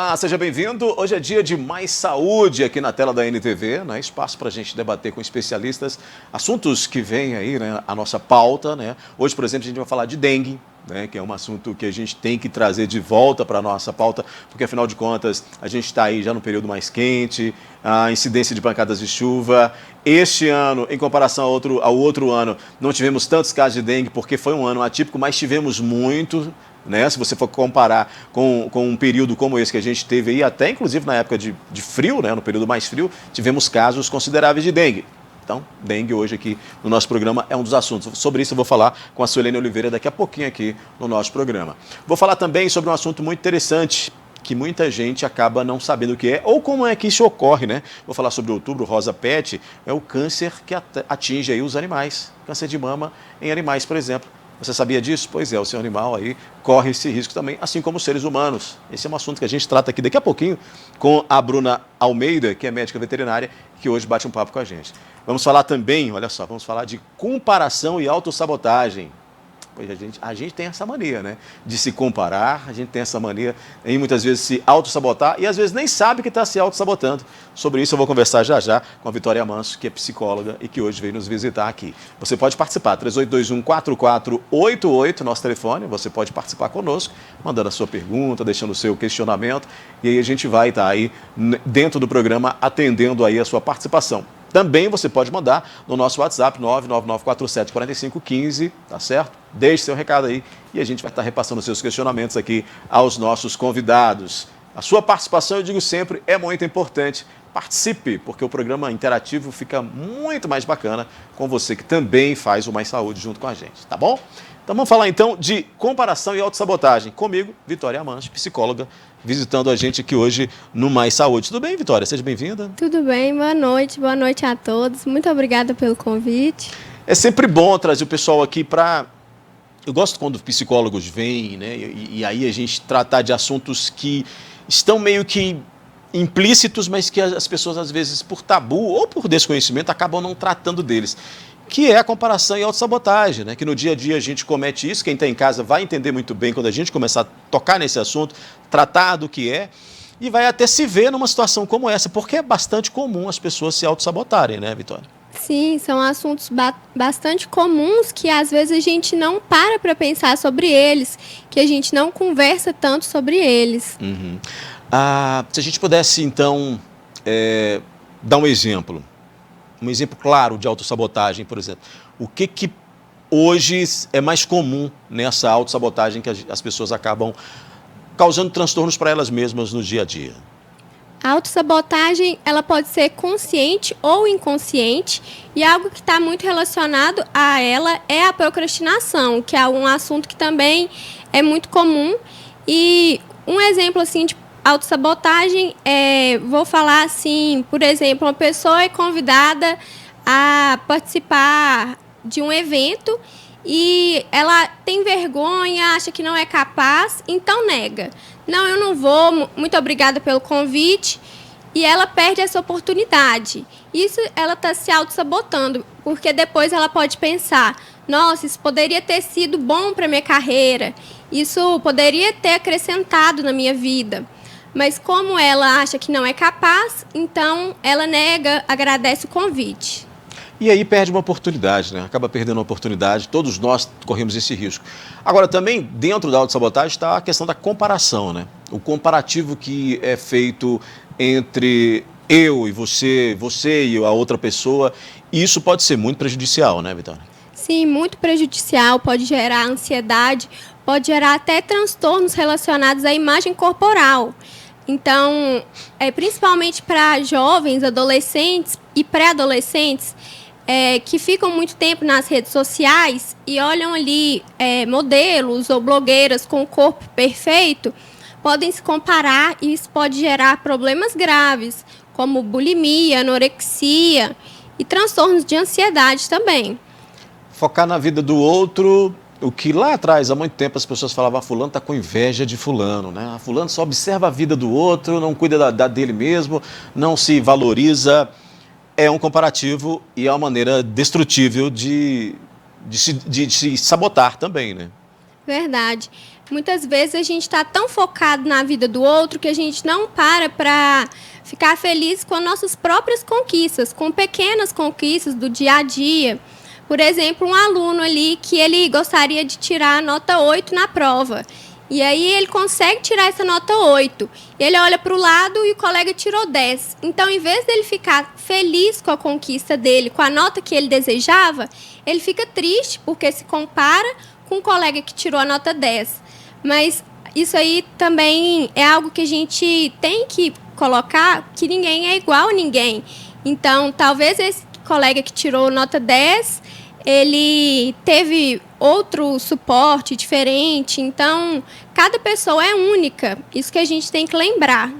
Olá, seja bem-vindo. Hoje é dia de Mais Saúde aqui na tela da NTV, né? Espaço para a gente debater com especialistas assuntos que vêm aí, né? A nossa pauta, né? Hoje, por exemplo, a gente vai falar de dengue, né? Que é um assunto que a gente tem que trazer de volta para a nossa pauta, porque afinal de contas a gente está aí já no período mais quente, a incidência de pancadas de chuva. Este ano, em comparação ao outro ano, não tivemos tantos casos de dengue porque foi um ano atípico, mas tivemos muito. Né? Se você for comparar com um período como esse que a gente teve aí, até inclusive na época de frio, né? No período mais frio, tivemos casos consideráveis de dengue. Então, dengue hoje aqui no nosso programa é um dos assuntos. Sobre isso eu vou falar com a Suelene Oliveira daqui a pouquinho aqui no nosso programa. Vou falar também sobre um assunto muito interessante, que muita gente acaba não sabendo o que é ou como é que isso ocorre, né? Vou falar sobre o Outubro Rosa Pet, é o câncer que atinge aí os animais, câncer de mama em animais, por exemplo. Você sabia disso? Pois é, o seu animal aí corre esse risco também, assim como os seres humanos. Esse é um assunto que a gente trata aqui daqui a pouquinho com a Bruna Almeida, que é médica veterinária, que hoje bate um papo com a gente. Vamos falar também, olha só, vamos falar de comparação e autossabotagem. Pois a gente tem essa mania, né? De se comparar, a gente tem essa mania em muitas vezes se autossabotar e às vezes nem sabe que está se autossabotando. Sobre isso eu vou conversar já já com a Vitória Manso, que é psicóloga e que hoje veio nos visitar aqui. Você pode participar, 3821-4488, nosso telefone, você pode participar conosco, mandando a sua pergunta, deixando o seu questionamento, e aí a gente vai estar aí dentro do programa atendendo aí a sua participação. Também você pode mandar no nosso WhatsApp 999474515, tá certo? Deixe seu recado aí e a gente vai estar repassando seus questionamentos aqui aos nossos convidados. A sua participação, eu digo sempre, é muito importante. Participe, porque o programa interativo fica muito mais bacana com você que também faz o Mais Saúde junto com a gente, tá bom? Então vamos falar então de comparação e autossabotagem. Comigo, Vitória Manso, psicóloga, visitando a gente aqui hoje no Mais Saúde. Tudo bem, Vitória? Seja bem-vinda. Tudo bem, boa noite a todos. Muito obrigada pelo convite. É sempre bom trazer o pessoal aqui para... Eu gosto quando psicólogos vêm, né? E aí a gente tratar de assuntos que estão meio que implícitos, mas que as pessoas às vezes por tabu ou por desconhecimento acabam não tratando deles. Que é a comparação e autossabotagem, né? Que no dia a dia a gente comete isso, quem está em casa vai entender muito bem quando a gente começar a tocar nesse assunto, tratar do que é, e vai até se ver numa situação como essa, porque é bastante comum as pessoas se autossabotarem, né, Vitória? Sim, são assuntos bastante comuns que às vezes a gente não para pensar sobre eles, que a gente não conversa tanto sobre eles. Uhum. Se a gente pudesse, então, dar um exemplo claro de autossabotagem, por exemplo. O que hoje é mais comum nessa autossabotagem que as pessoas acabam causando transtornos para elas mesmas no dia a dia? A autossabotagem, ela pode ser consciente ou inconsciente, e algo que está muito relacionado a ela é a procrastinação, que é um assunto que também é muito comum. E um exemplo assim de autossabotagem, vou falar assim, por exemplo, uma pessoa é convidada a participar de um evento e ela tem vergonha, acha que não é capaz, então nega. Não, eu não vou, muito obrigada pelo convite, e ela perde essa oportunidade. Isso ela está se autossabotando, porque depois ela pode pensar, nossa, isso poderia ter sido bom para a minha carreira, isso poderia ter acrescentado na minha vida. Mas como ela acha que não é capaz, então ela nega, agradece o convite. E aí perde uma oportunidade, né? Acaba perdendo uma oportunidade, todos nós corremos esse risco. Agora, também, dentro da autossabotagem está a questão da comparação, né? O comparativo que é feito entre eu e você e a outra pessoa, e isso pode ser muito prejudicial, né, Vitória? Sim, muito prejudicial, pode gerar ansiedade, pode gerar até transtornos relacionados à imagem corporal. Então, principalmente para jovens, adolescentes e pré-adolescentes, que ficam muito tempo nas redes sociais e olham ali modelos ou blogueiras com o corpo perfeito, podem se comparar e isso pode gerar problemas graves, como bulimia, anorexia e transtornos de ansiedade também. Focar na vida do outro, o que lá atrás, há muito tempo, as pessoas falavam, fulano está com inveja de fulano, né? Fulano só observa a vida do outro, não cuida da dele mesmo, não se valoriza. É um comparativo e é uma maneira destrutível de se sabotar também, né? Verdade. Muitas vezes a gente está tão focado na vida do outro que a gente não para ficar feliz com nossas próprias conquistas, com pequenas conquistas do dia a dia. Por exemplo, um aluno ali que ele gostaria de tirar a nota 8 na prova. E aí ele consegue tirar essa nota 8. Ele olha para o lado e o colega tirou 10. Então, em vez dele ficar feliz com a conquista dele, com a nota que ele desejava, ele fica triste porque se compara com um colega que tirou a nota 10. Mas isso aí também é algo que a gente tem que colocar, que ninguém é igual a ninguém. Então, talvez esse colega que tirou nota 10, ele teve outro suporte diferente. Então, cada pessoa é única. Isso que a gente tem que lembrar.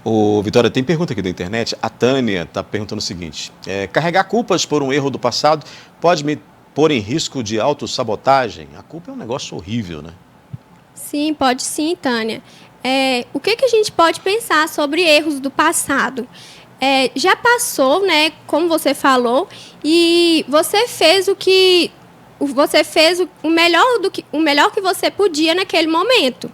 Ô, Vitória, tem pergunta aqui da internet. A Tânia está perguntando o seguinte. Carregar culpas por um erro do passado pode me pôr em risco de autossabotagem? A culpa é um negócio horrível, né? Sim, pode sim, Tânia. O que a gente pode pensar sobre erros do passado? Já passou, né, como você falou, e você fez o melhor que você podia naquele momento.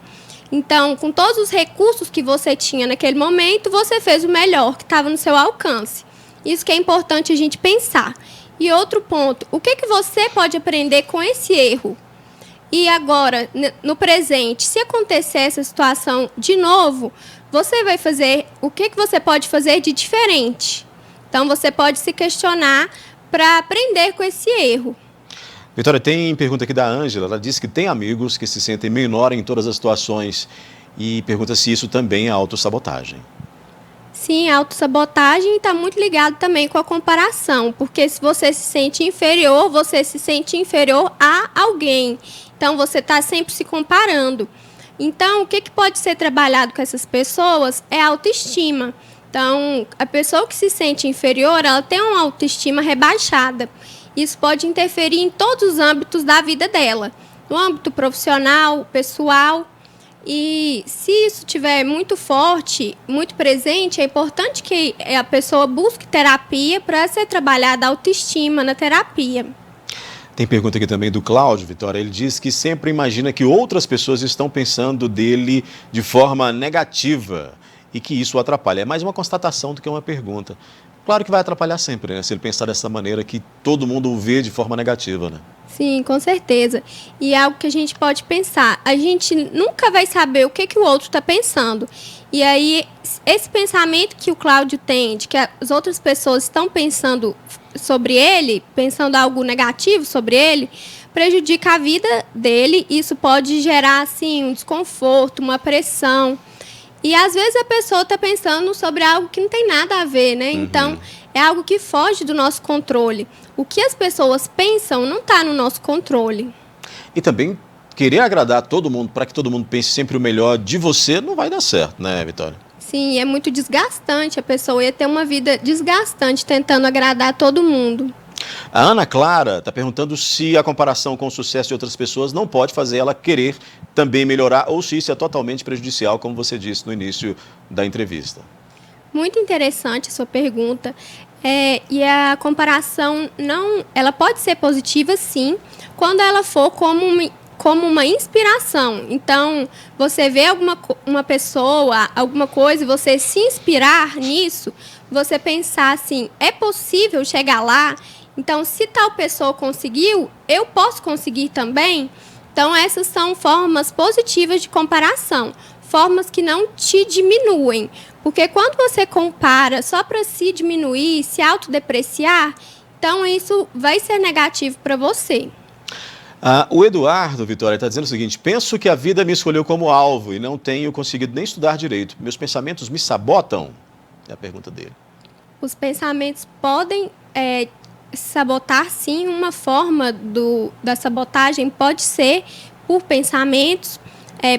Então, com todos os recursos que você tinha naquele momento, você fez o melhor que estava no seu alcance. Isso que é importante a gente pensar. E outro ponto, o que você pode aprender com esse erro? E agora, no presente, se acontecer essa situação de novo, você vai fazer o que você pode fazer de diferente. Então, você pode se questionar para aprender com esse erro. Vitória, tem pergunta aqui da Ângela. Ela diz que tem amigos que se sentem menor em todas as situações e pergunta se isso também é autossabotagem. Sim, a autossabotagem está muito ligado também com a comparação, porque se você se sente inferior, você se sente inferior a alguém. Então, você está sempre se comparando. Então, o que pode ser trabalhado com essas pessoas é a autoestima. Então, a pessoa que se sente inferior, ela tem uma autoestima rebaixada. Isso pode interferir em todos os âmbitos da vida dela, no âmbito profissional, pessoal. E se isso estiver muito forte, muito presente, é importante que a pessoa busque terapia para ser trabalhada a autoestima na terapia. Tem pergunta aqui também do Cláudio, Vitória. Ele diz que sempre imagina que outras pessoas estão pensando dele de forma negativa e que isso o atrapalha. É mais uma constatação do que uma pergunta. Claro que vai atrapalhar sempre, né? Se ele pensar dessa maneira que todo mundo o vê de forma negativa, né? Sim, com certeza. E é algo que a gente pode pensar. A gente nunca vai saber o que o outro está pensando. E aí, esse pensamento que o Cláudio tem, de que as outras pessoas estão pensando sobre ele, pensando algo negativo sobre ele, prejudica a vida dele. Isso pode gerar, assim, um desconforto, uma pressão. E, às vezes, a pessoa está pensando sobre algo que não tem nada a ver, né? Uhum. Então, é algo que foge do nosso controle. O que as pessoas pensam não está no nosso controle. E também querer agradar todo mundo, para que todo mundo pense sempre o melhor de você, não vai dar certo, né, Vitória? Sim, é muito desgastante. A pessoa ia ter uma vida desgastante tentando agradar todo mundo. A Ana Clara está perguntando se a comparação com o sucesso de outras pessoas não pode fazer ela querer também melhorar ou se isso é totalmente prejudicial, como você disse no início da entrevista. Muito interessante a sua pergunta. E a comparação ela pode ser positiva, sim, quando ela for como uma inspiração. Então, você vê uma pessoa, alguma coisa, e você se inspirar nisso, você pensar assim, é possível chegar lá? Então, se tal pessoa conseguiu, eu posso conseguir também? Então, essas são formas positivas de comparação, formas que não te diminuem. Porque quando você compara só para se diminuir, se autodepreciar, então isso vai ser negativo para você. O Eduardo, Vitória, está dizendo o seguinte: penso que a vida me escolheu como alvo e não tenho conseguido nem estudar direito. Meus pensamentos me sabotam? É a pergunta dele. Os pensamentos podem sabotar, sim. Uma forma da sabotagem pode ser por pensamentos,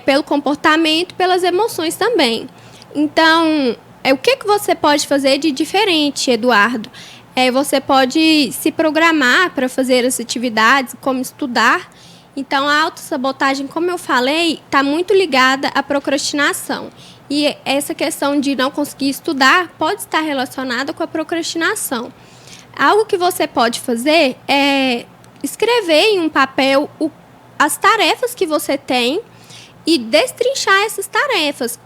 pelo comportamento, pelas emoções também. Então, o que você pode fazer de diferente, Eduardo? Você pode se programar para fazer as atividades, como estudar. Então, a autossabotagem, como eu falei, está muito ligada à procrastinação. E essa questão de não conseguir estudar pode estar relacionada com a procrastinação. Algo que você pode fazer é escrever em um papel as tarefas que você tem e destrinchar essas tarefas,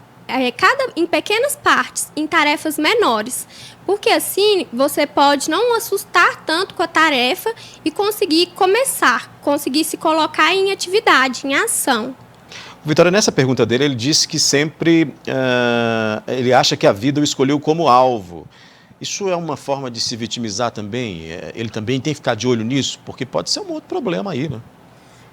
em pequenas partes, em tarefas menores. Porque assim você pode não assustar tanto com a tarefa e conseguir conseguir se colocar em atividade, em ação. Vitória, nessa pergunta dele, ele disse que sempre ele acha que a vida o escolheu como alvo. Isso é uma forma de se vitimizar também? Ele também tem que ficar de olho nisso? Porque pode ser um outro problema aí, né?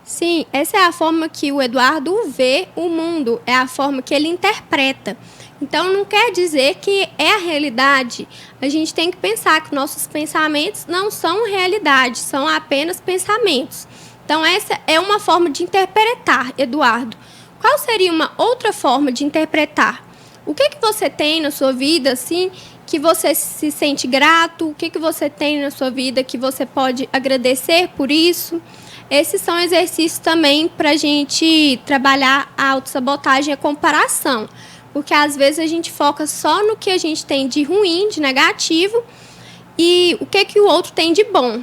Sim, essa é a forma que o Eduardo vê o mundo, é a forma que ele interpreta. Então, não quer dizer que é a realidade. A gente tem que pensar que nossos pensamentos não são realidade, são apenas pensamentos. Então, essa é uma forma de interpretar, Eduardo. Qual seria uma outra forma de interpretar? O que você tem na sua vida, assim, que você se sente grato? O que você tem na sua vida que você pode agradecer por isso? Esses são exercícios também para a gente trabalhar a autossabotagem e a comparação. Porque às vezes a gente foca só no que a gente tem de ruim, de negativo, e o que o outro tem de bom.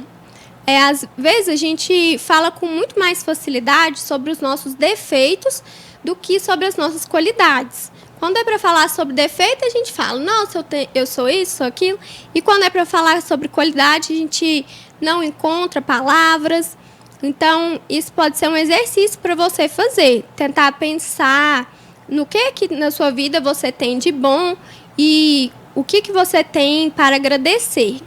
Às vezes a gente fala com muito mais facilidade sobre os nossos defeitos do que sobre as nossas qualidades. Quando é para falar sobre defeito, a gente fala, nossa, eu sou isso, sou aquilo. E quando é para falar sobre qualidade, a gente não encontra palavras. Então, isso pode ser um exercício para você fazer. Tentar pensar no que na sua vida você tem de bom e o que você tem para agradecer.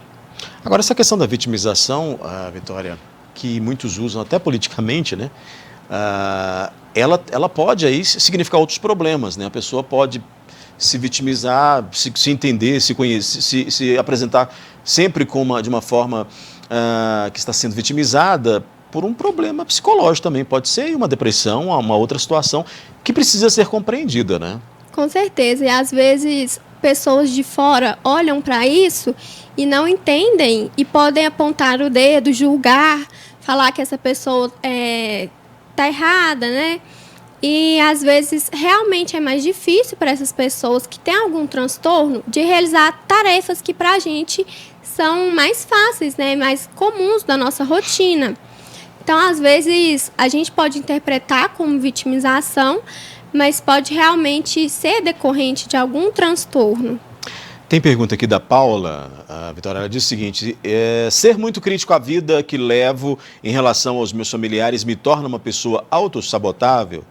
Agora, essa questão da vitimização, Vitória, que muitos usam até politicamente, né? Ela pode aí significar outros problemas, né? A pessoa pode se vitimizar, se entender, se conhecer, se apresentar sempre de uma forma que está sendo vitimizada por um problema psicológico também. Pode ser uma depressão, uma outra situação que precisa ser compreendida, né? Com certeza. E às vezes pessoas de fora olham para isso e não entendem e podem apontar o dedo, julgar, falar que essa pessoa está errada, né? E às vezes realmente é mais difícil para essas pessoas que têm algum transtorno de realizar tarefas que para a gente são mais fáceis, né? Mais comuns da nossa rotina. Então, às vezes, a gente pode interpretar como vitimização, mas pode realmente ser decorrente de algum transtorno. Tem pergunta aqui da Paula, a Vitória, ela diz o seguinte, ser muito crítico à vida que levo em relação aos meus familiares me torna uma pessoa autossabotável?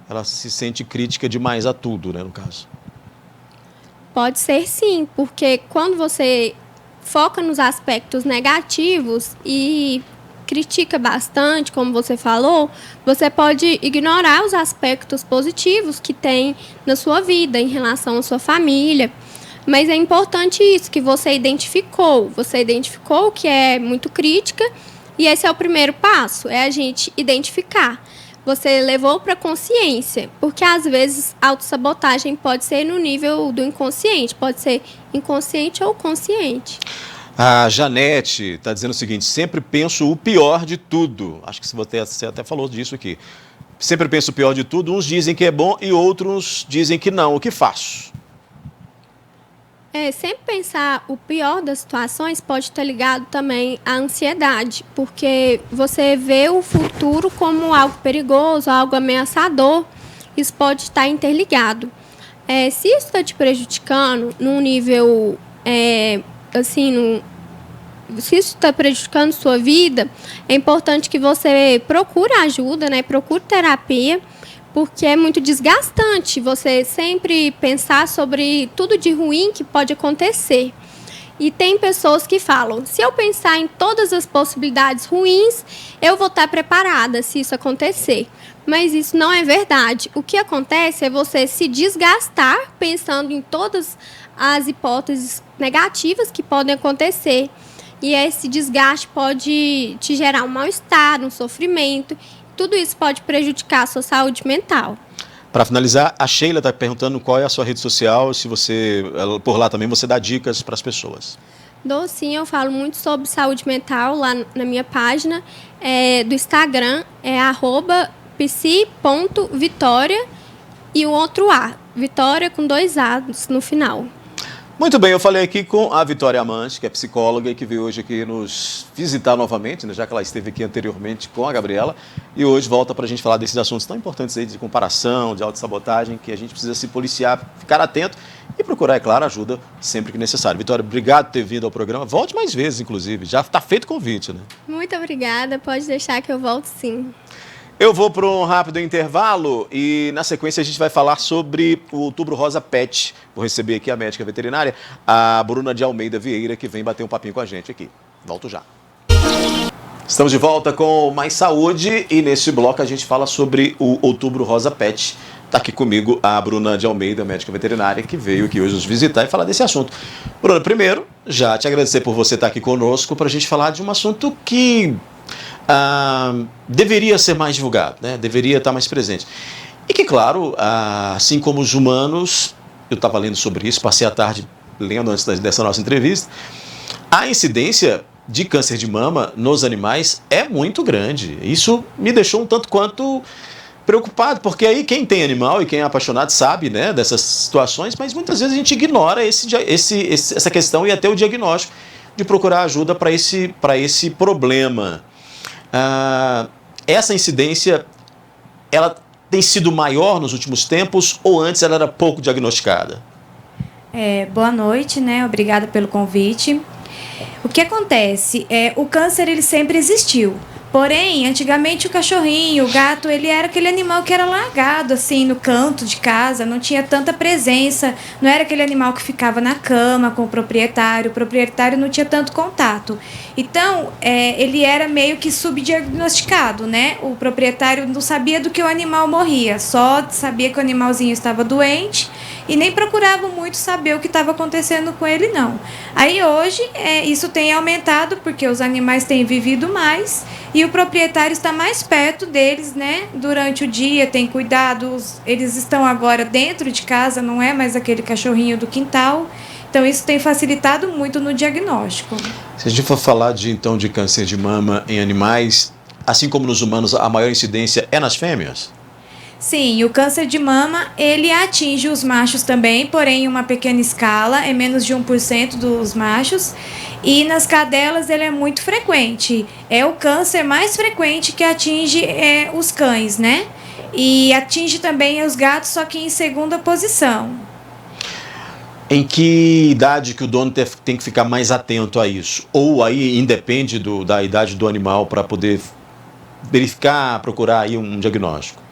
Ela se sente crítica demais a tudo, né, no caso. Pode ser sim, porque quando você foca nos aspectos negativos e critica bastante, como você falou, você pode ignorar os aspectos positivos que tem na sua vida em relação à sua família. Mas é importante isso, que você identificou. Você identificou que é muito crítica e esse é o primeiro passo, é a gente identificar. Você levou para a consciência, porque às vezes a autossabotagem pode ser no nível do inconsciente, pode ser inconsciente ou consciente. A Janete está dizendo o seguinte, sempre penso o pior de tudo. Acho que você até falou disso aqui. Sempre penso o pior de tudo, uns dizem que é bom e outros dizem que não. O que faço? Sempre pensar o pior das situações pode estar ligado também à ansiedade, porque você vê o futuro como algo perigoso, algo ameaçador, isso pode estar interligado. Se isso está te prejudicando num nível, se isso está prejudicando sua vida, é importante que você procure ajuda, né? Procure terapia, porque é muito desgastante você sempre pensar sobre tudo de ruim que pode acontecer. E tem pessoas que falam, se eu pensar em todas as possibilidades ruins, eu vou estar preparada se isso acontecer. Mas isso não é verdade. O que acontece é você se desgastar pensando em todas as hipóteses negativas que podem acontecer. E esse desgaste pode te gerar um mal-estar, um sofrimento. Tudo isso pode prejudicar a sua saúde mental. Para finalizar, a Sheila está perguntando qual é a sua rede social, se você, por lá também, você dá dicas para as pessoas. Dou sim, eu falo muito sobre saúde mental lá na minha página do Instagram, é @psi.vitoria e o outro A, Vitória com 2 A's no final. Muito bem, eu falei aqui com a Vitória Amante, que é psicóloga e que veio hoje aqui nos visitar novamente, né, já que ela esteve aqui anteriormente com a Gabriela, e hoje volta para a gente falar desses assuntos tão importantes aí de comparação, de autossabotagem, que a gente precisa se policiar, ficar atento e procurar, é claro, ajuda sempre que necessário. Vitória, obrigado por ter vindo ao programa. Volte mais vezes, inclusive. Já está feito o convite, né? Muito obrigada, pode deixar que eu volto sim. Eu vou para um rápido intervalo e, na sequência, a gente vai falar sobre o Outubro Rosa Pet. Vou receber aqui a médica veterinária, a Bruna de Almeida Vieira, que vem bater um papinho com a gente aqui. Volto já. Estamos de volta com Mais Saúde e, neste bloco, a gente fala sobre o Outubro Rosa Pet. Está aqui comigo a Bruna de Almeida, médica veterinária, que veio aqui hoje nos visitar e falar desse assunto. Bruna, primeiro, já te agradecer por você estar aqui conosco para a gente falar de um assunto que deveria ser mais divulgado, né? Deveria estar mais presente. E que, claro, assim como os humanos, eu estava lendo sobre isso, passei a tarde lendo antes dessa nossa entrevista, a incidência de câncer de mama nos animais é muito grande. Isso me deixou um tanto quanto preocupado, porque aí quem tem animal e quem é apaixonado sabe, né, dessas situações, mas muitas vezes a gente ignora essa questão e até o diagnóstico de procurar ajuda para esse problema. Essa incidência, ela tem sido maior nos últimos tempos ou antes ela era pouco diagnosticada? Boa noite, né? Obrigada pelo convite. O que acontece? O câncer ele sempre existiu. Porém, antigamente o cachorrinho, o gato, ele era aquele animal que era largado, assim, no canto de casa, não tinha tanta presença, não era aquele animal que ficava na cama com o proprietário não tinha tanto contato. Então, ele era meio que subdiagnosticado, né? O proprietário não sabia do que o animal morria, só sabia que o animalzinho estava doente e nem procurava muito saber o que estava acontecendo com ele, não. Aí hoje, isso tem aumentado porque os animais têm vivido mais e o proprietário está mais perto deles, né? Durante o dia, tem cuidados, eles estão agora dentro de casa, não é mais aquele cachorrinho do quintal. Então, isso tem facilitado muito no diagnóstico. Se a gente for falar de câncer de mama em animais, assim como nos humanos, a maior incidência é nas fêmeas? Sim, o câncer de mama, ele atinge os machos também, porém em uma pequena escala, é menos de 1% dos machos. E nas cadelas ele é muito frequente. É o câncer mais frequente que atinge os cães, né? E atinge também os gatos, só que em segunda posição. Em que idade que o dono tem que ficar mais atento a isso? Ou aí independe da idade do animal para poder verificar, procurar aí um diagnóstico?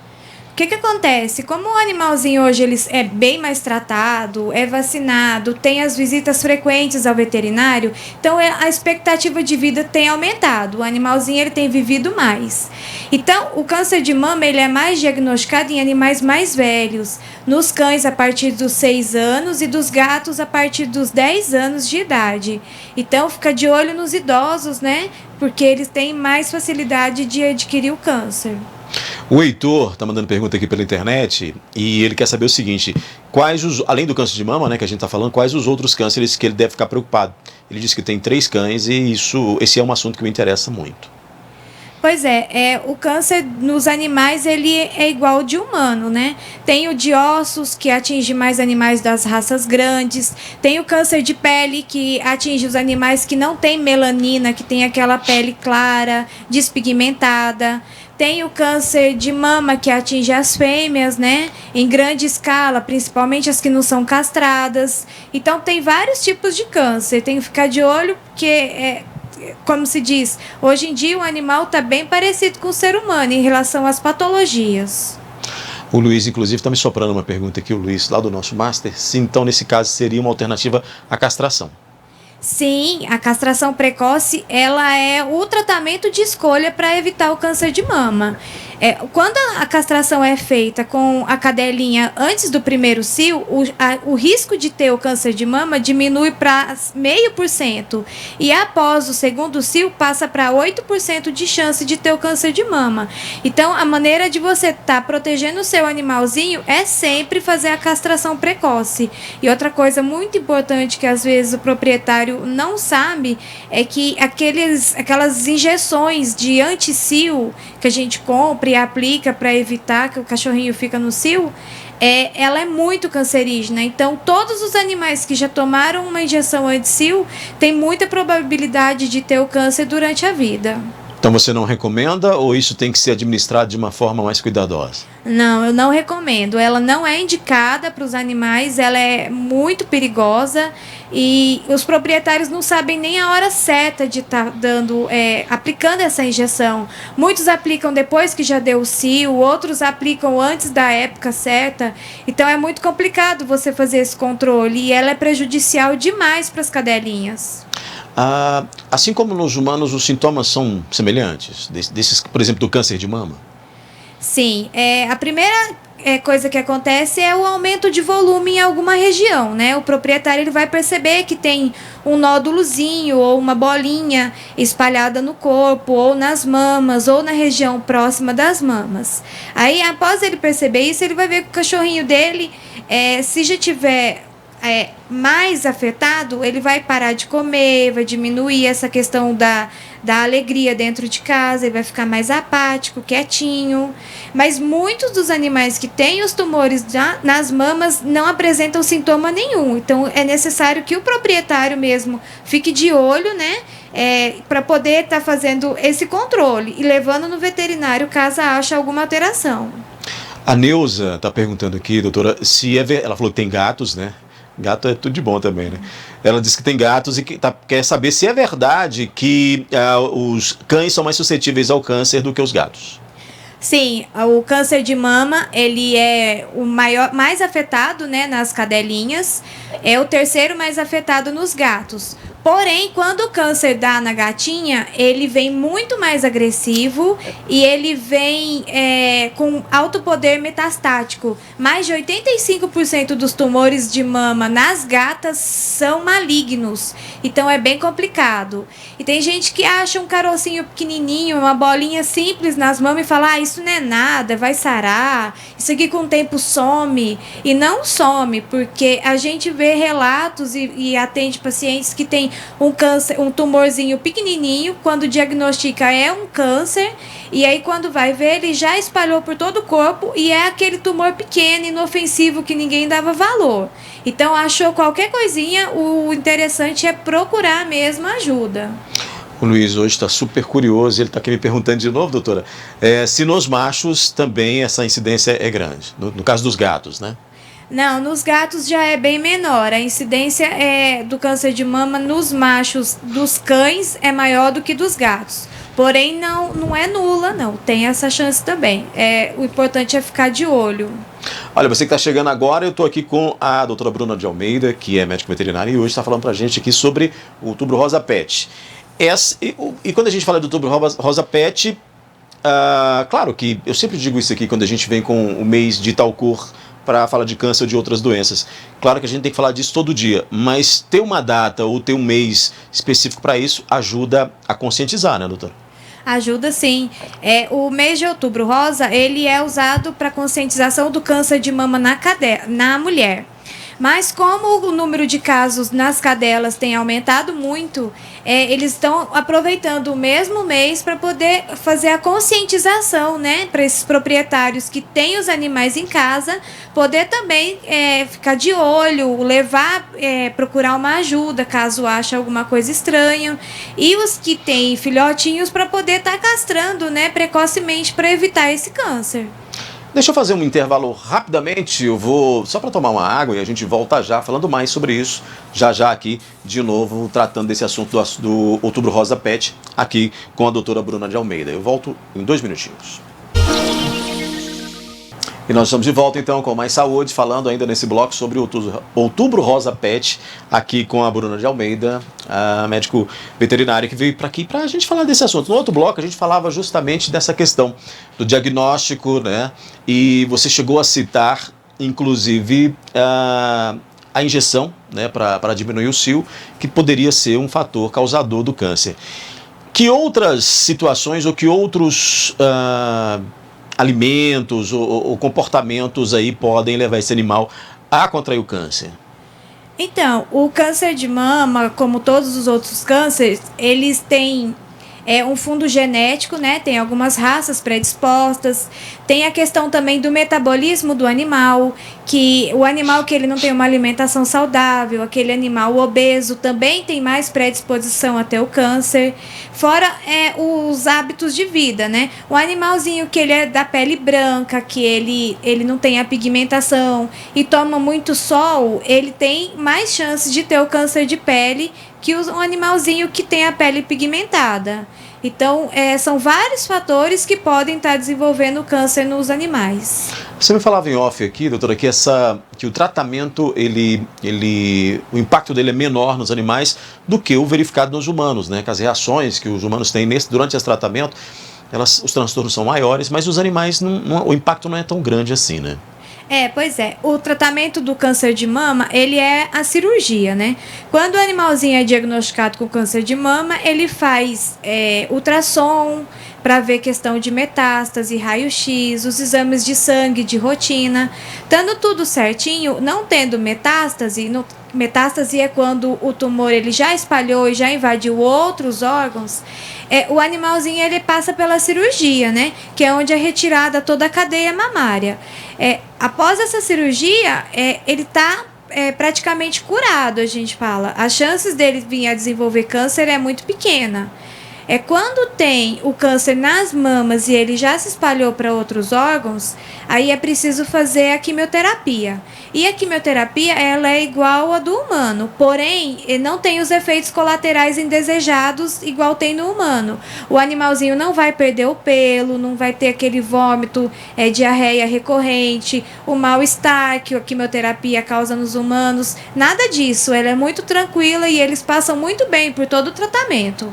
O que acontece? Como o animalzinho hoje ele é bem mais tratado, é vacinado, tem as visitas frequentes ao veterinário, então a expectativa de vida tem aumentado. O animalzinho ele tem vivido mais. Então, o câncer de mama ele é mais diagnosticado em animais mais velhos, nos cães a partir dos 6 anos e dos gatos a partir dos 10 anos de idade. Então, fica de olho nos idosos, né? Porque eles têm mais facilidade de adquirir o câncer. O Heitor está mandando pergunta aqui pela internet e ele quer saber o seguinte: além do câncer de mama, né, que a gente está falando, quais os outros cânceres que ele deve ficar preocupado? Ele disse que tem 3 cães e esse é um assunto que me interessa muito. Pois o câncer nos animais ele é igual ao de humano, né? Tem o de ossos, que atinge mais animais das raças grandes. Tem o câncer de pele, que atinge os animais que não têm melanina, que tem aquela pele clara, despigmentada. Tem o câncer de mama, que atinge as fêmeas, né? Em grande escala, principalmente as que não são castradas. Então, tem vários tipos de câncer. Tem que ficar de olho, porque como se diz, hoje em dia o animal está bem parecido com o ser humano em relação às patologias. O Luiz, inclusive, está me soprando uma pergunta aqui, o Luiz, lá do nosso Master, se então, nesse caso, seria uma alternativa à castração. Sim, a castração precoce ela é o tratamento de escolha para evitar o câncer de mama. Quando a castração é feita com a cadelinha antes do primeiro cio, o risco de ter o câncer de mama diminui para 0,5%. E após o segundo cio, passa para 8% de chance de ter o câncer de mama. Então, a maneira de você estar protegendo o seu animalzinho é sempre fazer a castração precoce. E outra coisa muito importante que às vezes o proprietário não sabe é que aquelas injeções de anti-cio que a gente compra e aplica para evitar que o cachorrinho fique no cio, ela é muito cancerígena. Então, todos os animais que já tomaram uma injeção anti-sil têm muita probabilidade de ter o câncer durante a vida. Então você não recomenda ou isso tem que ser administrado de uma forma mais cuidadosa? Não, eu não recomendo. Ela não é indicada para os animais, ela é muito perigosa e os proprietários não sabem nem a hora certa de estar aplicando essa injeção. Muitos aplicam depois que já deu o cio, outros aplicam antes da época certa. Então é muito complicado você fazer esse controle e ela é prejudicial demais para as cadelinhas. Assim como nos humanos, os sintomas são semelhantes, desses, por exemplo, do câncer de mama? Sim, a primeira coisa que acontece é o aumento de volume em alguma região, né? O proprietário ele vai perceber que tem um nódulozinho ou uma bolinha espalhada no corpo, ou nas mamas, ou na região próxima das mamas. Aí, após ele perceber isso, ele vai ver que o cachorrinho dele, se já tiver mais afetado, ele vai parar de comer, vai diminuir essa questão da alegria dentro de casa, ele vai ficar mais apático, quietinho. Mas muitos dos animais que têm os tumores nas mamas não apresentam sintoma nenhum. Então é necessário que o proprietário mesmo fique de olho, né? Para poder estar fazendo esse controle e levando no veterinário caso ache alguma alteração. A Neuza está perguntando aqui, doutora, se ela falou que tem gatos, né? Gato é tudo de bom também, né? Ela disse que tem gatos e quer saber se é verdade que os cães são mais suscetíveis ao câncer do que os gatos. Sim, o câncer de mama, ele é o mais afetado, né, nas cadelinhas, é o terceiro mais afetado nos gatos. Porém, quando o câncer dá na gatinha, ele vem muito mais agressivo e ele vem com alto poder metastático. Mais de 85% dos tumores de mama nas gatas são malignos. Então, é bem complicado. E tem gente que acha um carocinho pequenininho, uma bolinha simples nas mamas e fala, isso não é nada, vai sarar, isso aqui com o tempo some. E não some, porque a gente vê relatos e atende pacientes que têm um câncer, um tumorzinho pequenininho, quando diagnostica é um câncer, e aí quando vai ver ele já espalhou por todo o corpo e é aquele tumor pequeno, inofensivo, que ninguém dava valor. Então achou qualquer coisinha, o interessante é procurar mesmo ajuda. O Luiz hoje está super curioso, ele está aqui me perguntando de novo, doutora, se nos machos também essa incidência é grande, no caso dos gatos, né? Não, nos gatos já é bem menor. A incidência do câncer de mama nos machos dos cães é maior do que dos gatos. Porém, não é nula, não. Tem essa chance também. O importante é ficar de olho. Olha, você que está chegando agora, eu estou aqui com a doutora Bruna de Almeida, que é médica veterinária, e hoje está falando para a gente aqui sobre o Outubro Rosa Pet. E quando a gente fala do Outubro Rosa Pet, claro que eu sempre digo isso aqui quando a gente vem com o mês de tal cor para falar de câncer ou de outras doenças. Claro que a gente tem que falar disso todo dia, mas ter uma data ou ter um mês específico para isso ajuda a conscientizar, né, doutora? Ajuda sim. O mês de Outubro Rosa, ele é usado para conscientização do câncer de mama na mulher. Mas como o número de casos nas cadelas tem aumentado muito, eles estão aproveitando o mesmo mês para poder fazer a conscientização, né, para esses proprietários que têm os animais em casa, poder também ficar de olho, procurar uma ajuda caso ache alguma coisa estranha, e os que têm filhotinhos para poder estar castrando, né, precocemente para evitar esse câncer. Deixa eu fazer um intervalo rapidamente, eu vou só para tomar uma água e a gente volta já falando mais sobre isso, já aqui de novo tratando desse assunto do Outubro Rosa Pet, aqui com a doutora Bruna de Almeida. Eu volto em 2 minutinhos. E nós estamos de volta então com mais saúde, falando ainda nesse bloco sobre o Outubro Rosa Pet, aqui com a Bruna de Almeida, a médico veterinária que veio para aqui para a gente falar desse assunto. No outro bloco a gente falava justamente dessa questão do diagnóstico, né? E você chegou a citar, inclusive, a injeção, né, para diminuir o cio, que poderia ser um fator causador do câncer. Que outras situações ou que outros alimentos ou comportamentos aí podem levar esse animal a contrair o câncer? Então, o câncer de mama, como todos os outros cânceres, eles têm um fundo genético, né? Tem algumas raças predispostas. Tem a questão também do metabolismo do animal, que o animal que ele não tem uma alimentação saudável, aquele animal obeso, também tem mais predisposição a ter o câncer. Fora os hábitos de vida, né? O animalzinho que ele é da pele branca, que ele não tem a pigmentação e toma muito sol, ele tem mais chances de ter o câncer de pele que um animalzinho que tem a pele pigmentada. Então, são vários fatores que podem estar desenvolvendo câncer nos animais. Você me falava em off aqui, doutora, que o tratamento, o impacto dele é menor nos animais do que o verificado nos humanos, né? Que as reações que os humanos têm durante esse tratamento, os transtornos são maiores, mas os animais, o impacto não é tão grande assim, né? Pois é. O tratamento do câncer de mama, ele é a cirurgia, né? Quando o animalzinho é diagnosticado com câncer de mama, ele faz ultrassom para ver questão de metástase, raio-x, os exames de sangue de rotina. Dando tudo certinho, não tendo metástase, metástase é quando o tumor ele já espalhou e já invadiu outros órgãos, o animalzinho ele passa pela cirurgia, né? Que é onde é retirada toda a cadeia mamária. Após essa cirurgia, ele está praticamente curado, a gente fala. As chances dele vir a desenvolver câncer é muito pequena. Quando tem o câncer nas mamas e ele já se espalhou para outros órgãos, aí é preciso fazer a quimioterapia. E a quimioterapia, ela é igual a do humano, porém, não tem os efeitos colaterais indesejados igual tem no humano. O animalzinho não vai perder o pelo, não vai ter aquele vômito, diarreia recorrente, o mal-estar que a quimioterapia causa nos humanos, nada disso. Ela é muito tranquila e eles passam muito bem por todo o tratamento.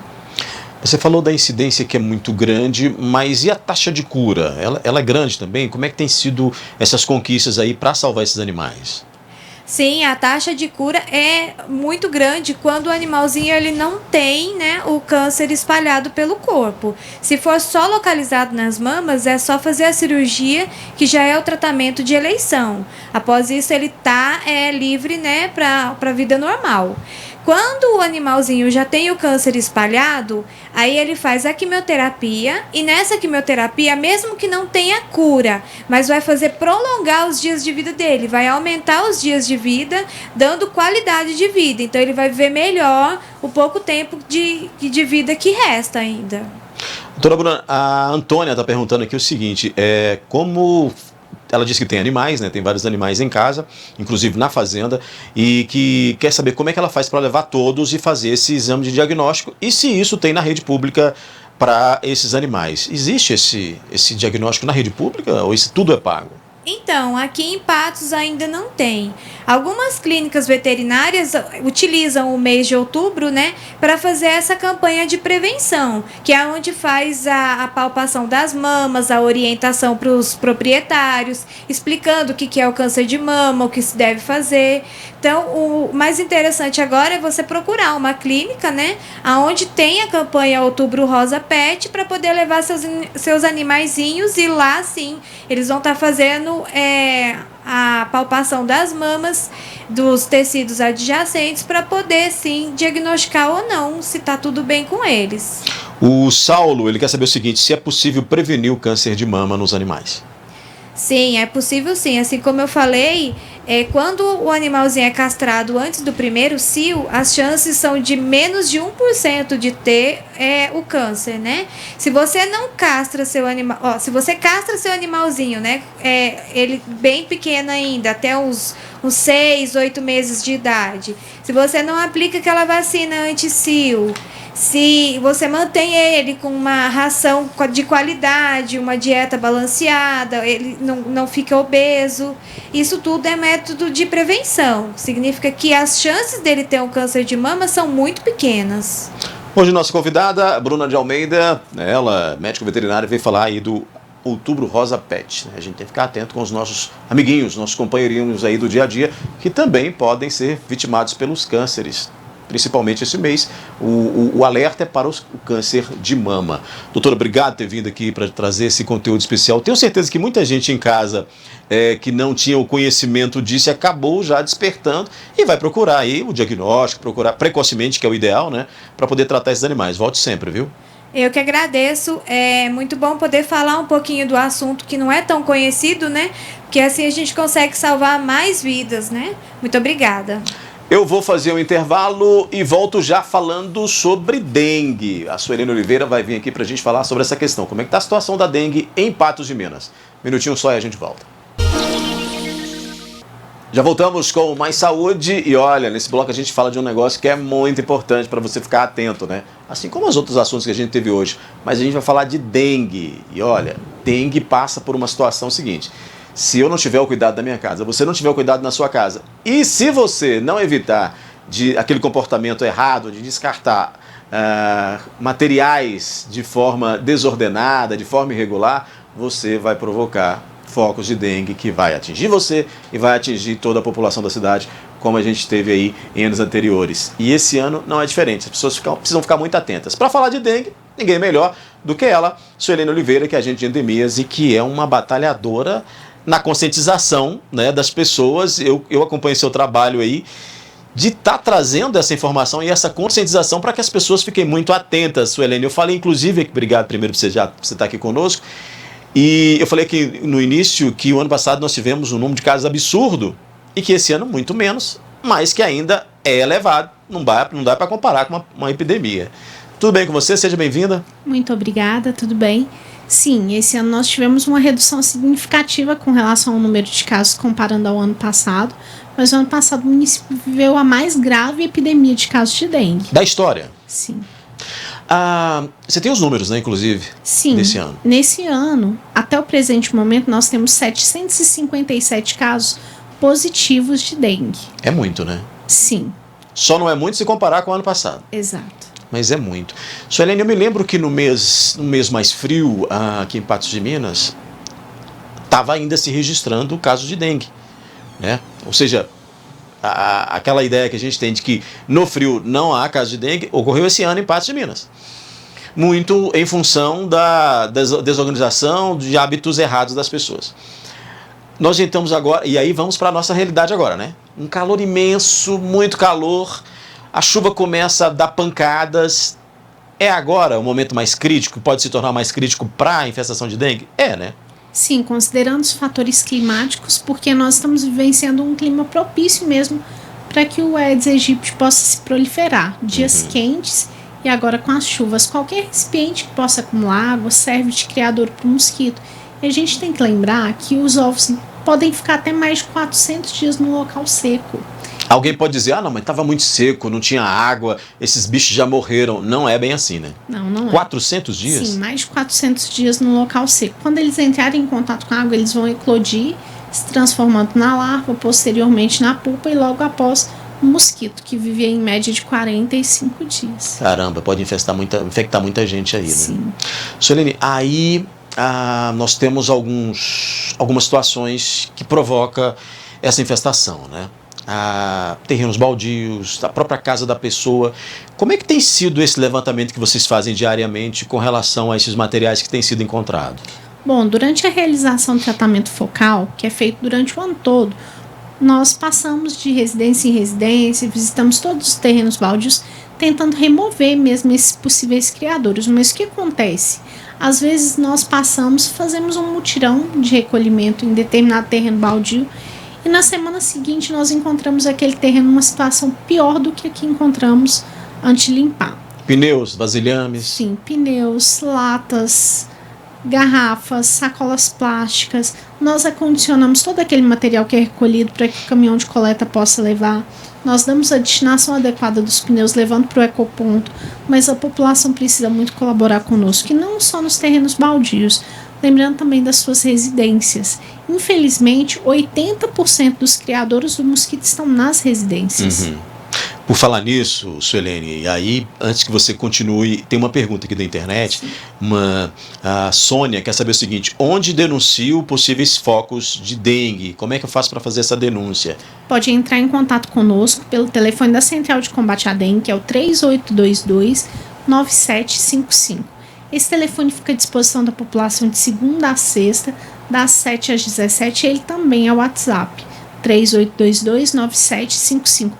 Você falou da incidência que é muito grande, mas e a taxa de cura? Ela é grande também? Como é que tem sido essas conquistas aí para salvar esses animais? Sim, a taxa de cura é muito grande quando o animalzinho ele não tem, né, o câncer espalhado pelo corpo. Se for só localizado nas mamas, é só fazer a cirurgia, que já é o tratamento de eleição. Após isso, ele está livre, né, para a vida normal. Quando o animalzinho já tem o câncer espalhado, aí ele faz a quimioterapia e nessa quimioterapia, mesmo que não tenha cura, mas vai fazer prolongar os dias de vida dele, vai aumentar os dias de vida, dando qualidade de vida. Então ele vai viver melhor o pouco tempo de vida que resta ainda. Doutora Bruna, a Antônia está perguntando aqui o seguinte, como... Ela disse que tem animais, né? Tem vários animais em casa, inclusive na fazenda, e que quer saber como é que ela faz para levar todos e fazer esse exame de diagnóstico e se isso tem na rede pública para esses animais. Existe esse diagnóstico na rede pública ou isso tudo é pago? Então, aqui em Patos ainda não tem. Algumas clínicas veterinárias utilizam o mês de outubro, né, para fazer essa campanha de prevenção, que é onde faz a palpação das mamas, a orientação para os proprietários, explicando o que é o câncer de mama, o que se deve fazer. Então, o mais interessante agora é você procurar uma clínica, né, onde tem a campanha Outubro Rosa Pet, para poder levar seus animaizinhos e lá, sim, eles vão estar fazendo a palpação das mamas, dos tecidos adjacentes, para poder, sim, diagnosticar ou não se está tudo bem com eles. O Saulo, ele quer saber o seguinte, se é possível prevenir o câncer de mama nos animais. Sim, é possível sim. Assim como eu falei, quando o animalzinho é castrado antes do primeiro cio, as chances são de menos de 1% de ter o câncer, né? Se você não castra seu animal, se você castra seu animalzinho, né? Ele bem pequeno ainda, até uns 6, 8 meses de idade. Se você não aplica aquela vacina anti-cio, se você mantém ele com uma ração de qualidade, uma dieta balanceada, ele não fica obeso, isso tudo é método de prevenção. Significa que as chances dele ter um câncer de mama são muito pequenas. Hoje nossa convidada, Bruna de Almeida, ela, médico veterinário, veio falar aí do Outubro Rosa Pet. A gente tem que ficar atento com os nossos amiguinhos, nossos companheirinhos aí do dia a dia, que também podem ser vitimados pelos cânceres. Principalmente esse mês, o alerta é para o câncer de mama. Doutora, obrigado por ter vindo aqui para trazer esse conteúdo especial. Tenho certeza que muita gente em casa que não tinha o conhecimento disso acabou já despertando e vai procurar aí o diagnóstico, procurar precocemente, que é o ideal, né, para poder tratar esses animais. Volte sempre, viu? Eu que agradeço. É muito bom poder falar um pouquinho do assunto que não é tão conhecido, né? Porque assim a gente consegue salvar mais vidas, né? Muito obrigada. Eu vou fazer um intervalo e volto já falando sobre dengue. A Suelene Oliveira vai vir aqui para a gente falar sobre essa questão. Como é que está a situação da dengue em Patos de Minas? Minutinho só e a gente volta. Já voltamos com Mais Saúde e olha, nesse bloco a gente fala de um negócio que é muito importante para você ficar atento, né? Assim como os outros assuntos que a gente teve hoje. Mas a gente vai falar de dengue. E olha, dengue passa por uma situação seguinte. Se eu não tiver o cuidado da minha casa, você não tiver o cuidado na sua casa, e se você não evitar aquele comportamento errado de descartar materiais de forma desordenada, de forma irregular, você vai provocar focos de dengue que vai atingir você e vai atingir toda a população da cidade, como a gente teve aí em anos anteriores. E esse ano não é diferente, as pessoas precisam ficar muito atentas. Para falar de dengue, ninguém melhor do que ela, Suelene Oliveira, que é agente de endemias e que é uma batalhadora na conscientização, né, das pessoas. Eu acompanho seu trabalho aí de estar trazendo essa informação e essa conscientização para que as pessoas fiquem muito atentas, Suelene. Eu falei, inclusive, obrigado primeiro por você estar aqui conosco, e eu falei aqui no início que o ano passado nós tivemos um número de casos absurdo e que esse ano muito menos, mas que ainda é elevado, não dá para comparar com uma epidemia. Tudo bem com você? Seja bem-vinda. Muito obrigada, tudo bem. Sim, esse ano nós tivemos uma redução significativa com relação ao número de casos comparando ao ano passado, mas no ano passado o município viveu a mais grave epidemia de casos de dengue. Da história? Sim. Você tem os números, né, inclusive, sim, desse ano? Nesse ano, até o presente momento, nós temos 757 casos positivos de dengue. É muito, né? Sim. Só não é muito se comparar com o ano passado. Exato. Mas é muito. Suelene, eu me lembro que no mês mais frio, aqui em Patos de Minas, estava ainda se registrando o caso de dengue, né? Ou seja, aquela ideia que a gente tem de que no frio não há caso de dengue, ocorreu esse ano em Patos de Minas. Muito em função da desorganização, de hábitos errados das pessoas. Nós entramos agora, e aí vamos para a nossa realidade agora, né? Um calor imenso, muito calor, a chuva começa a dar pancadas. É agora o momento mais crítico, pode se tornar mais crítico para a infestação de dengue? É, né? Sim, considerando os fatores climáticos, porque nós estamos vivenciando um clima propício mesmo para que o Aedes aegypti possa se proliferar. Dias quentes e agora com as chuvas. Qualquer recipiente que possa acumular água serve de criador para o mosquito. E a gente tem que lembrar que os ovos podem ficar até mais de 400 dias no local seco. Alguém pode dizer, não, mas estava muito seco, não tinha água, esses bichos já morreram. Não é bem assim, né? Não é. 400 dias? Sim, mais de 400 dias no local seco. Quando eles entrarem em contato com a água, eles vão eclodir, se transformando na larva, posteriormente na pupa e logo após o mosquito, que vivia em média de 45 dias. Caramba, pode infectar muita gente aí, né? Sim. Suelene, aí nós temos algumas situações que provocam essa infestação, né? Terrenos baldios, a própria casa da pessoa. Como é que tem sido esse levantamento que vocês fazem diariamente com relação a esses materiais que têm sido encontrados? Bom, durante a realização do tratamento focal, que é feito durante o ano todo, nós passamos de residência em residência, visitamos todos os terrenos baldios, tentando remover mesmo esses possíveis criadores. Mas o que acontece? Às vezes nós fazemos um mutirão de recolhimento em determinado terreno baldio, e na semana seguinte nós encontramos aquele terreno numa situação pior do que a que encontramos antes de limpar. Pneus, vasilhames? Sim, pneus, latas, garrafas, sacolas plásticas. Nós acondicionamos todo aquele material que é recolhido para que o caminhão de coleta possa levar. Nós damos a destinação adequada dos pneus, levando para o ecoponto, mas a população precisa muito colaborar conosco, e não só nos terrenos baldios, lembrando também das suas residências. Infelizmente, 80% dos criadores do mosquito estão nas residências. Por falar nisso, Suelene, aí, antes que você continue, tem uma pergunta aqui da internet. A Sônia quer saber o seguinte: onde denuncio possíveis focos de dengue? Como é que eu faço para fazer essa denúncia? Pode entrar em contato conosco pelo telefone da Central de Combate à Dengue, que é o 3822-9755. Esse telefone fica à disposição da população de segunda a sexta, das 7 às 17, e ele também é o WhatsApp, 3822-9755.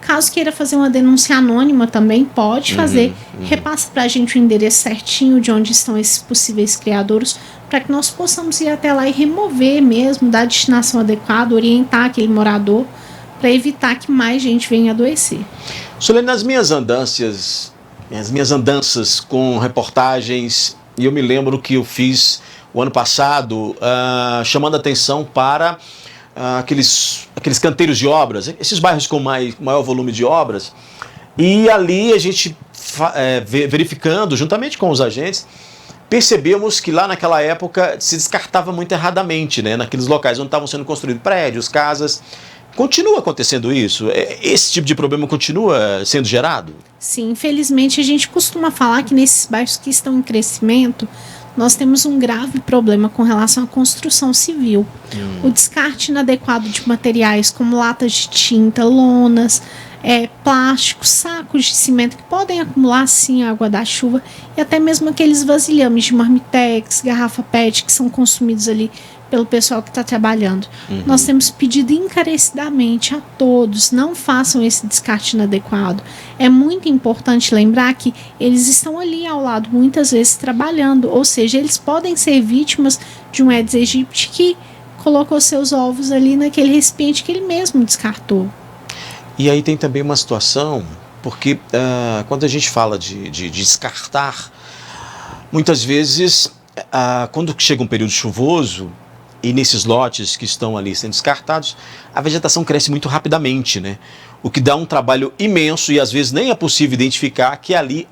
Caso queira fazer uma denúncia anônima também, pode fazer. Repassa para a gente o endereço certinho de onde estão esses possíveis criadouros, para que nós possamos ir até lá e remover mesmo, dar a destinação adequada, orientar aquele morador, para evitar que mais gente venha adoecer. Solene, nas minhas andanças com reportagens, e eu me lembro que eu fiz o ano passado, chamando atenção para aqueles canteiros de obras, esses bairros com maior volume de obras, e ali a gente, verificando, juntamente com os agentes, percebemos que lá naquela época se descartava muito erradamente, né, naqueles locais onde estavam sendo construídos prédios, casas. Continua acontecendo isso? Esse tipo de problema continua sendo gerado? Sim, infelizmente a gente costuma falar que nesses bairros que estão em crescimento, nós temos um grave problema com relação à construção civil. O descarte inadequado de materiais como latas de tinta, lonas, plásticos, sacos de cimento que podem acumular sim a água da chuva, e até mesmo aqueles vasilhames de marmitex, garrafa PET que são consumidos ali pelo pessoal que está trabalhando. Nós temos pedido encarecidamente a todos, não façam esse descarte inadequado. É muito importante lembrar que eles estão ali ao lado, muitas vezes trabalhando, ou seja, eles podem ser vítimas de um Aedes aegypti que colocou seus ovos ali naquele recipiente que ele mesmo descartou. E aí tem também uma situação, porque quando a gente fala de descartar, muitas vezes, quando chega um período chuvoso, e nesses lotes que estão ali sendo descartados, a vegetação cresce muito rapidamente, né? O que dá um trabalho imenso e às vezes nem é possível identificar que ali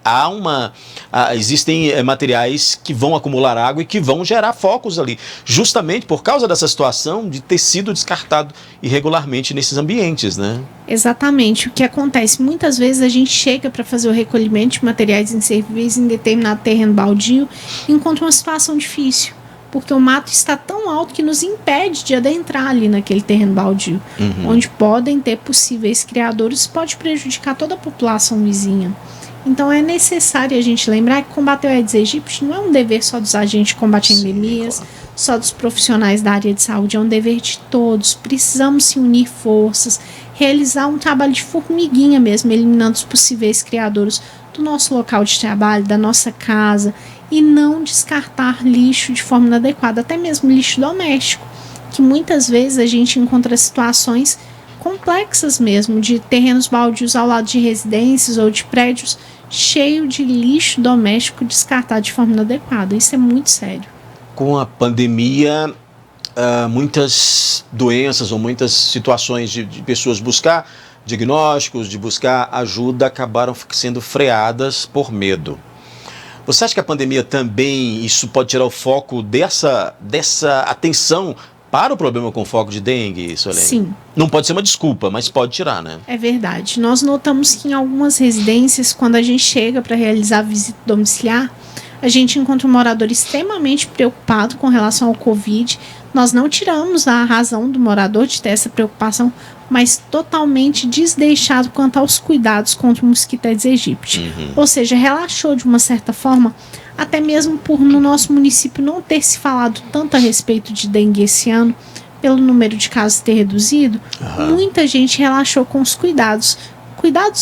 existem materiais que vão acumular água e que vão gerar focos ali, justamente por causa dessa situação de ter sido descartado irregularmente nesses ambientes, né? Exatamente. O que acontece, muitas vezes a gente chega para fazer o recolhimento de materiais inservíveis em determinado terreno baldio e encontra uma situação difícil, porque o mato está tão alto que nos impede de adentrar ali naquele terreno baldio, onde podem ter possíveis criadouros, pode prejudicar toda a população vizinha. Então é necessário a gente lembrar que combater o Aedes aegypti não é um dever só dos agentes de combate a endemias, só dos profissionais da área de saúde, é um dever de todos. Precisamos se unir forças, realizar um trabalho de formiguinha mesmo, eliminando os possíveis criadouros do nosso local de trabalho, da nossa casa, e não descartar lixo de forma inadequada, até mesmo lixo doméstico, que muitas vezes a gente encontra situações complexas mesmo, de terrenos baldios ao lado de residências ou de prédios cheio de lixo doméstico descartado de forma inadequada. Isso é muito sério. Com a pandemia, muitas doenças ou muitas situações de pessoas buscar diagnósticos, de buscar ajuda, acabaram sendo freadas por medo. Você acha que a pandemia também, isso pode tirar o foco dessa atenção para o problema com foco de dengue, Solene? Sim. Não pode ser uma desculpa, mas pode tirar, né? É verdade. Nós notamos que em algumas residências, quando a gente chega para realizar a visita domiciliar, a gente encontra um morador extremamente preocupado com relação ao Covid. Nós não tiramos a razão do morador de ter essa preocupação, mas totalmente desleixado quanto aos cuidados contra o mosquito Aedes aegypti. Ou seja, relaxou de uma certa forma, até mesmo por no nosso município não ter se falado tanto a respeito de dengue esse ano, pelo número de casos ter reduzido, muita gente relaxou com os cuidados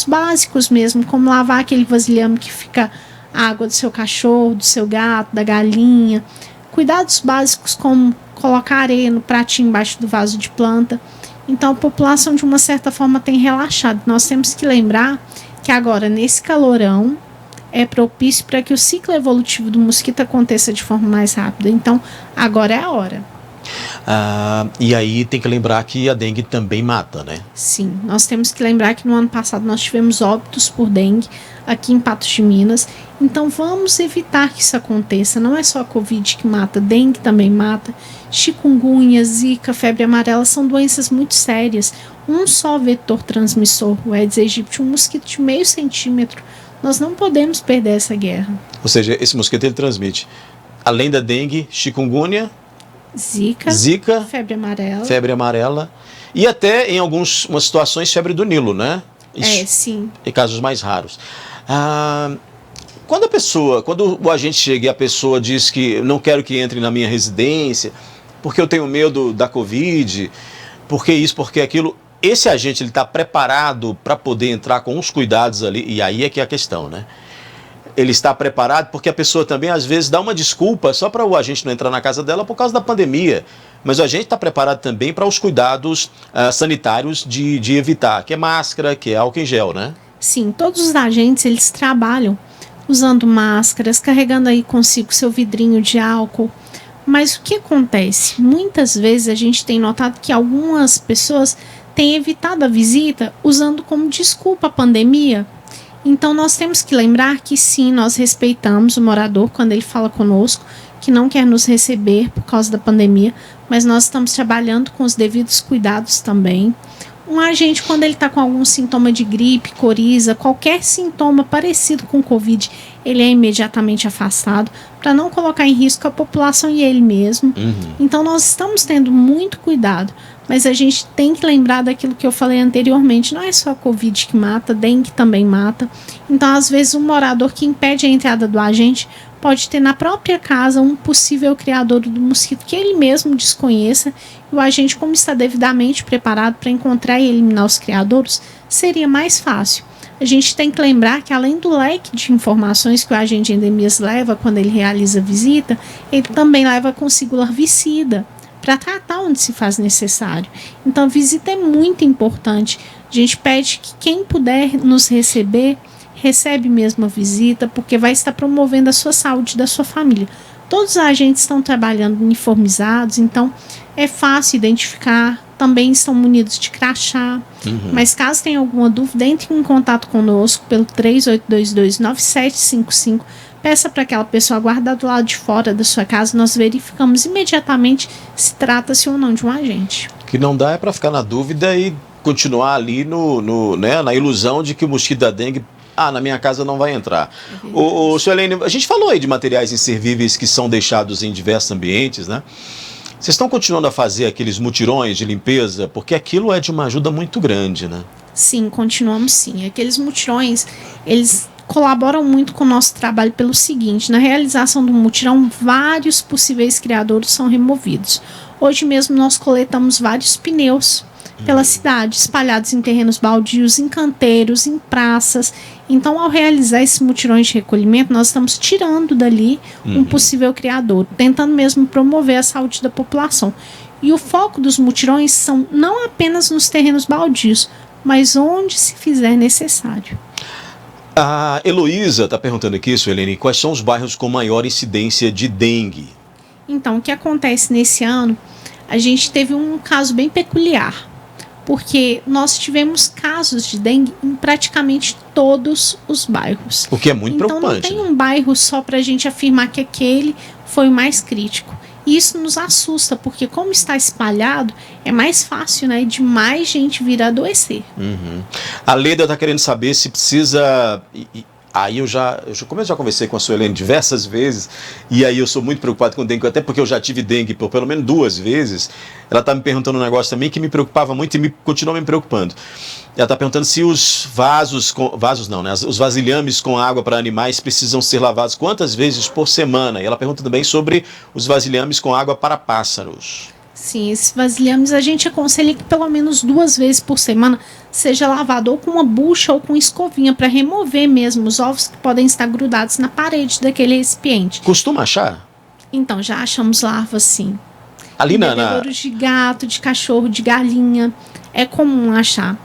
básicos mesmo, como lavar aquele vasilhame que fica a água do seu cachorro, do seu gato, da galinha, cuidados básicos como colocar areia no pratinho embaixo do vaso de planta. Então a população de uma certa forma tem relaxado. Nós temos que lembrar que agora nesse calorão é propício para que o ciclo evolutivo do mosquito aconteça de forma mais rápida. Então agora é a hora. E aí tem que lembrar que a dengue também mata, né? Sim, nós temos que lembrar que no ano passado nós tivemos óbitos por dengue aqui em Patos de Minas. Então vamos evitar que isso aconteça. Não é só a Covid que mata, dengue também mata. Chikungunya, zika, febre amarela são doenças muito sérias. Um só vetor transmissor, o Aedes aegypti, um mosquito de meio centímetro. Nós não podemos perder essa guerra. Ou seja, esse mosquito ele transmite, além da dengue, chikungunya, Zika, febre amarela e até em algumas situações febre do Nilo, né? Isso, sim. Em casos mais raros. Quando o agente chega e a pessoa diz que não quero que entre na minha residência, porque eu tenho medo da Covid, porque isso, porque aquilo, esse agente ele está preparado para poder entrar com os cuidados ali, e aí é que é a questão, né? Ele está preparado porque a pessoa também às vezes dá uma desculpa só para o agente não entrar na casa dela por causa da pandemia, mas o agente está preparado também para os cuidados sanitários de evitar, que é máscara, que é álcool em gel, né? Sim, todos os agentes, eles trabalham usando máscaras, carregando aí consigo seu vidrinho de álcool. Mas o que acontece? Muitas vezes a gente tem notado que algumas pessoas têm evitado a visita usando como desculpa a pandemia. Então nós temos que lembrar que sim, nós respeitamos o morador quando ele fala conosco, que não quer nos receber por causa da pandemia, mas nós estamos trabalhando com os devidos cuidados também. Um agente, quando ele está com algum sintoma de gripe, coriza, qualquer sintoma parecido com Covid, ele é imediatamente afastado para não colocar em risco a população e ele mesmo. Então nós estamos tendo muito cuidado, mas a gente tem que lembrar daquilo que eu falei anteriormente, não é só a Covid que mata, dengue também mata. Então às vezes um morador que impede a entrada do agente pode ter na própria casa um possível criador do mosquito que ele mesmo desconheça, e o agente, como está devidamente preparado para encontrar e eliminar os criadouros, seria mais fácil. A gente tem que lembrar que, além do leque de informações que o agente de endemias leva quando ele realiza a visita, ele também leva consigo larvicida para tratar onde se faz necessário. Então a visita é muito importante. A gente pede que quem puder nos receber, recebe mesmo a visita, porque vai estar promovendo a sua saúde e da sua família. Todos os agentes estão trabalhando uniformizados, então é fácil identificar, também estão munidos de crachá. Mas caso tenha alguma dúvida, entre em contato conosco pelo 3822-9755, peça para aquela pessoa aguardar do lado de fora da sua casa, nós verificamos imediatamente se trata-se ou não de um agente. O que não dá é para ficar na dúvida e continuar ali né, na ilusão de que o mosquito da dengue na minha casa não vai entrar. O Suelene, a gente falou aí de materiais inservíveis que são deixados em diversos ambientes, né? Vocês estão continuando a fazer aqueles mutirões de limpeza? Porque aquilo é de uma ajuda muito grande, né? Sim, continuamos sim. Aqueles mutirões, eles colaboram muito com o nosso trabalho pelo seguinte: na realização do mutirão, vários possíveis criadouros são removidos. Hoje mesmo nós coletamos vários pneus pela cidade, espalhados em terrenos baldios, em canteiros, em praças. Então, ao realizar esses mutirões de recolhimento, nós estamos tirando dali um possível criador, tentando mesmo promover a saúde da população. E o foco dos mutirões são não apenas nos terrenos baldios, mas onde se fizer necessário. A Heloísa está perguntando aqui, Suelene, quais são os bairros com maior incidência de dengue? Então, o que acontece nesse ano, a gente teve um caso bem peculiar, porque nós tivemos casos de dengue em praticamente todos os bairros. O que é muito preocupante. Então não tem um bairro só para a gente afirmar que aquele foi o mais crítico. E isso nos assusta, porque como está espalhado, é mais fácil, né, de mais gente vir a adoecer. A Leda está querendo saber se precisa... Aí eu já conversei com a Suelene diversas vezes, e aí eu sou muito preocupado com dengue, até porque eu já tive dengue por pelo menos 2 vezes. Ela está me perguntando um negócio também que me preocupava muito e continua me preocupando. Ela está perguntando se os os vasilhames com água para animais precisam ser lavados quantas vezes por semana. E ela pergunta também sobre os vasilhames com água para pássaros. Sim, esses vasilhames a gente aconselha que pelo menos 2 vezes por semana seja lavado ou com uma bucha ou com escovinha para remover mesmo os ovos que podem estar grudados na parede daquele recipiente. Costuma achar? Então, já achamos larvas sim. Ali bebedouros de gato, de cachorro, de galinha, é comum achar.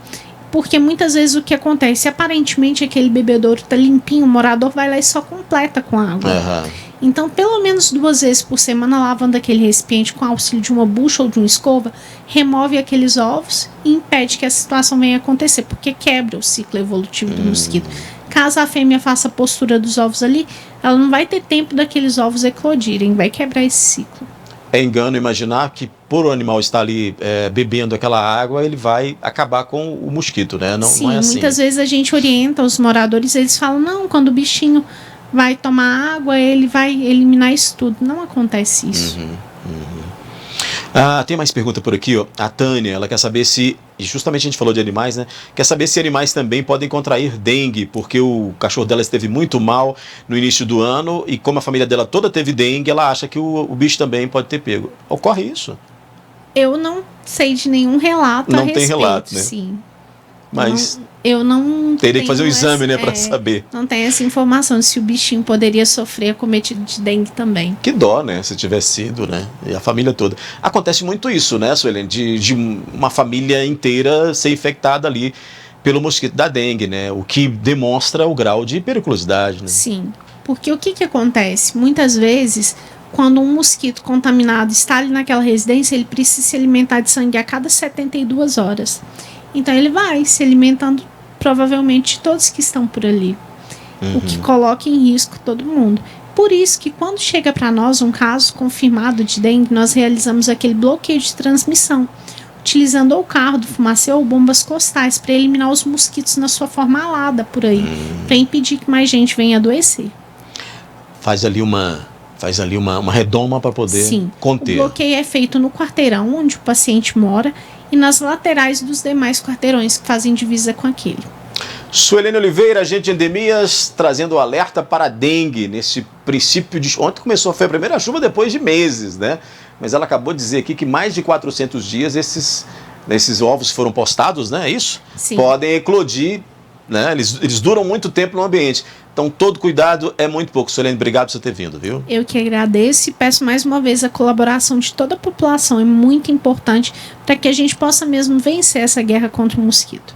Porque muitas vezes o que acontece, aparentemente aquele bebedouro está limpinho, o morador vai lá e só completa com água. Então, pelo menos 2 vezes por semana, lavando aquele recipiente com auxílio de uma bucha ou de uma escova, remove aqueles ovos e impede que a situação venha acontecer, porque quebra o ciclo evolutivo do mosquito. Caso a fêmea faça a postura dos ovos ali, ela não vai ter tempo daqueles ovos eclodirem, vai quebrar esse ciclo. É engano imaginar que por o animal estar ali bebendo aquela água, ele vai acabar com o mosquito, né? Não, Sim, não é assim. Muitas vezes a gente orienta os moradores, eles falam, não, quando o bichinho vai tomar água, ele vai eliminar isso tudo. Não acontece isso. Tem mais pergunta por aqui, ó. A Tânia, ela quer saber se, e justamente a gente falou de animais, né? Quer saber se animais também podem contrair dengue, porque o cachorro dela esteve muito mal no início do ano, e como a família dela toda teve dengue, ela acha que o bicho também pode ter pego. Ocorre isso? Eu não sei de nenhum relato Não a tem respeito. relato, né? Sim. Mas Eu não teria que fazer um tenho exame, né, essa- para saber. Não tem essa informação de se o bichinho poderia sofrer acometido de dengue também. Que dó, né, se tivesse sido, né, e a família toda. Acontece muito isso, né, Suelene, de uma família inteira ser infectada ali pelo mosquito da dengue, né, o que demonstra o grau de periculosidade, né. Sim, porque o que acontece? Muitas vezes, quando um mosquito contaminado está ali naquela residência, ele precisa se alimentar de sangue a cada 72 horas. Então ele vai se alimentando provavelmente de todos que estão por ali, o que coloca em risco todo mundo. Por isso que quando chega para nós um caso confirmado de dengue, nós realizamos aquele bloqueio de transmissão, utilizando ou carro do fumacê ou bombas costais para eliminar os mosquitos na sua forma alada por aí, para impedir que mais gente venha adoecer. Faz ali uma redoma para poder Sim, conter. o bloqueio é feito no quarteirão onde o paciente mora e nas laterais dos demais quarteirões que fazem divisa com aquele. Suelene Oliveira, agente de endemias, trazendo o alerta para a dengue nesse princípio de... Ontem foi a primeira chuva depois de meses, né? Mas ela acabou de dizer aqui que mais de 400 dias esses ovos foram postados, né? É isso? Sim. Podem eclodir, né? Eles duram muito tempo no ambiente. Então, todo cuidado é muito pouco. Suelene, obrigado por você ter vindo, viu? Eu que agradeço e peço mais uma vez a colaboração de toda a população. É muito importante para que a gente possa mesmo vencer essa guerra contra o mosquito.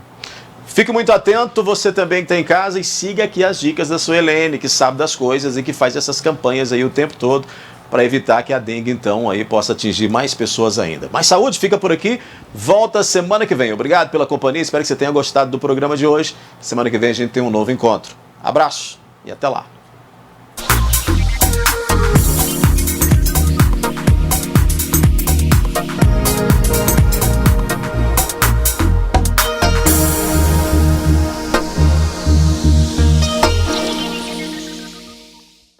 Fique muito atento, você também que está em casa, e siga aqui as dicas da Suelene, que sabe das coisas e que faz essas campanhas aí o tempo todo para evitar que a dengue, então, aí possa atingir mais pessoas ainda. Mais saúde, fica por aqui. Volta semana que vem. Obrigado pela companhia, espero que você tenha gostado do programa de hoje. Semana que vem a gente tem um novo encontro. Abraço e até lá.